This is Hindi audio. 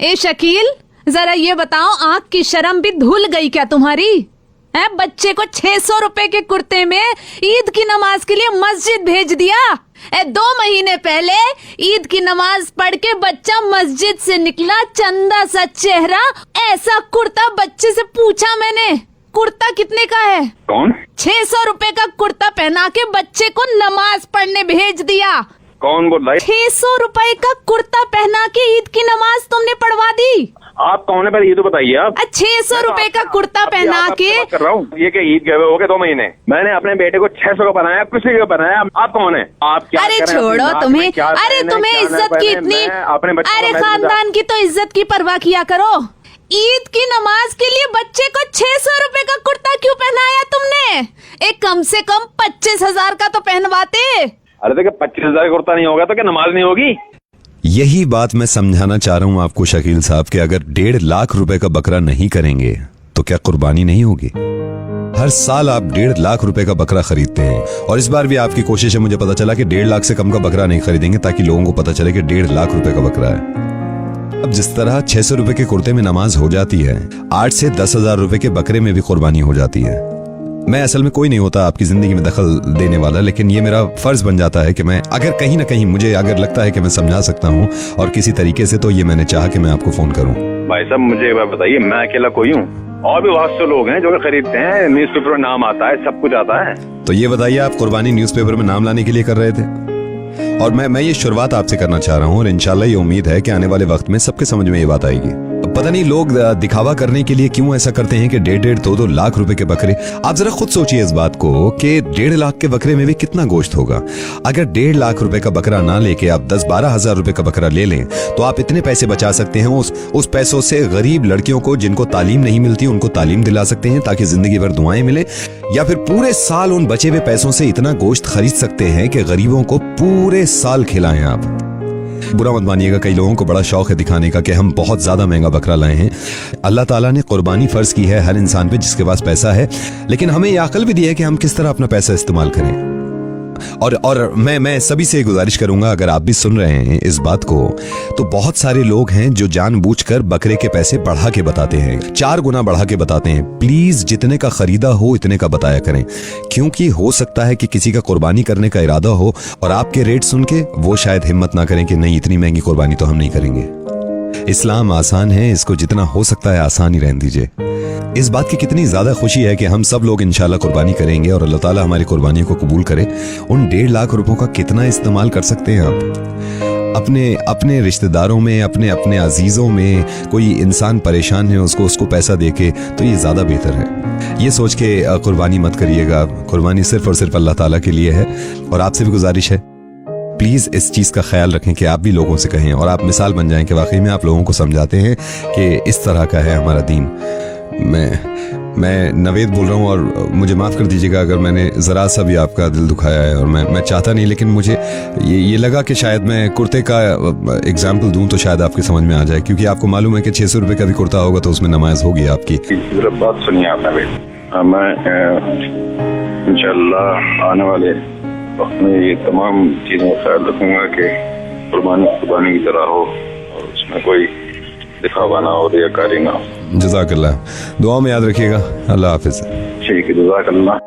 ए शकील, जरा ये बताओ, आंख की शर्म भी धुल गई क्या तुम्हारी? है बच्चे को 600 रुपए के कुर्ते में ईद की नमाज के लिए मस्जिद भेज दिया। 2 महीने पहले ईद की नमाज पढ़ के बच्चा मस्जिद से निकला, चंदा सा चेहरा, ऐसा कुर्ता। बच्चे से पूछा मैंने, कुर्ता कितने का है? कौन? 600 रुपए का कुर्ता पहना के बच्चे को नमाज पढ़ने भेज दिया। कौन बोल रहा है? 600 रुपए का कुर्ता पहना के ईद की नमाज तुमने पढ़वा दी। आप कौन है पहले ये तो बताइए आप। 600 रुपए का कुर्ता पहना के कर रहा हूँ। ये क्या ईद गए हो गए 2 महीने? मैंने अपने बेटे को 600 का बनाया, किसी का बनाया? आप कौन है? आप क्या? अरे छोड़ो तुम्हें, अरे तुम्हें इज्जत की इतनी, अरे खानदान की तो इज्जत की परवाह किया करो। ईद की नमाज के लिए बच्चे को 600 रुपए का कुर्ता क्यों पहनाया तुमने? एक कम से कम 25,000 का तो पहनवाते। अरे देखिए 25,000 का कुर्ता नहीं होगा तो क्या नमाज नहीं होगी? यही बात मैं समझाना चाह रहा हूं आपको शकील साहब कि अगर 1.5 लाख रुपए का बकरा नहीं करेंगे तो क्या कुर्बानी नहीं होगी? हर साल आप 1.5 लाख रुपए का बकरा खरीदते हैं और इस बार भी आपकी कोशिश है, मुझे पता चला कि 1.5 लाख से कम का बकरा नहीं खरीदेंगे ताकि लोगों को पता चले कि 1.5 लाख रुपए का बकरा है। अब जिस तरह 600 रुपए के कुर्ते में नमाज हो जाती है, 8 से 10,000 रुपए के बकरे में भी कुर्बानी हो जाती है। मैं असल में कोई नहीं होता आपकी जिंदगी में दखल देने वाला, लेकिन ये मेरा फर्ज बन जाता है कि मैं अगर कहीं ना कहीं मुझे अगर लगता है कि मैं समझा सकता हूँ और किसी तरीके से, तो ये मैंने चाहा कि मैं आपको फोन करूँ। भाई साहब मुझे एक बात बताइए, मैं अकेला कोई हूँ? और भी बहुत से लोग हैं जो खरीदते हैं, न्यूज़पेपर में नाम आता है, सब कुछ आता है। तो ये बताइए, आप कुर्बानी न्यूज़पेपर में नाम लाने के लिए कर रहे थे और मैं ये शुरुआत आपसे करना चाह रहा हूँ और इंशाल्लाह ये उम्मीद है कि आने वाले वक्त में सबके समझ में ये बात आएगी। पता नहीं लोग दिखावा करने के लिए क्यों ऐसा करते हैं कि 1.5, 2 लाख रुपए के बकरे। आप जरा खुद सोचिए इस बात को कि 1.5 लाख के बकरे में भी कितना गोश्त होगा। अगर 1.5 लाख रुपए का बकरा ना लेके आप 10-12 हजार रुपए का बकरा ले लें तो आप इतने पैसे बचा सकते हैं। उस पैसों से गरीब लड़कियों को जिनको तालीम नहीं मिलती उनको तालीम दिला सकते हैं ताकि जिंदगी भर दुआएं मिले, या फिर पूरे साल उन बचे हुए पैसों से इतना गोश्त खरीद सकते हैं कि गरीबों को पूरे साल खिलाएं आप। बुरा मत मानिएगा, कई लोगों को बड़ा शौक है दिखाने का कि हम बहुत ज्यादा महंगा बकरा लाए हैं। अल्लाह ताला ने कुर्बानी फर्ज की है हर इंसान पे जिसके पास पैसा है, लेकिन हमें यह अकल भी दी है कि हम किस तरह अपना पैसा इस्तेमाल करें। और मैं सभी से गुजारिश करूंगा, अगर आप भी सुन रहे हैं इस बात को, तो बहुत सारे लोग हैं जो जानबूझकर बकरे के पैसे बढ़ा के बताते हैं, 4 गुना बढ़ा के बताते हैं। प्लीज जितने का खरीदा हो इतने का बताया करें, क्योंकि हो सकता है कि किसी का कुर्बानी करने का इरादा हो और आपके रेट सुन के वो शायद हिम्मत ना करें कि नहीं इतनी महंगी कुर्बानी तो हम नहीं करेंगे। इस्लाम आसान है, इसको जितना हो सकता है आसान ही रहने दीजिए। इस बात की कितनी ज्यादा खुशी है कि हम सब लोग इंशाल्लाह कुर्बानी करेंगे और अल्लाह ताला हमारी कुर्बानियों को कबूल करे। उन 1.5 लाख रुपयों का कितना इस्तेमाल कर सकते हैं आप अपने रिश्तेदारों में, अपने अजीजों में। कोई इंसान परेशान है, उसको पैसा देके, तो ये ज्यादा बेहतर है। ये सोच के कुर्बानी मत करिएगा, कुर्बानी सिर्फ और सिर्फ अल्लाह ताला के लिए है। और आपसे भी गुजारिश है, प्लीज इस चीज का ख्याल रखें कि आप भी लोगों से कहें और आप मिसाल बन जाएं कि वाकई में आप लोगों को समझाते हैं कि इस तरह का है हमारा दीन। मैं नवेद बोल रहा हूँ और मुझे माफ़ कर दीजिएगा अगर मैंने ज़रा सा भी आपका दिल दुखाया है, और मैं चाहता नहीं, लेकिन मुझे ये लगा कि शायद मैं कुर्ते का एग्जाम्पल दूं तो शायद आपके समझ में आ जाए, क्योंकि आपको मालूम है कि 600 रुपये का भी कुर्ता होगा तो उसमें नमाज होगी आपकी। बात सुनिए आप नवेद, मैं इंशाल्लाह आने वाले वक्त में ये तमाम चीज़ों का ख्याल रखूँगा कि कुर्बानी की तरह हो और उसमें कोई दिखावा ना हो, रियाकारी ना हो। जज़ाकल्लाह, दुआ में याद रखिएगा। अल्लाह हाफिज़। ठीक है, जज़ाकल्लाह।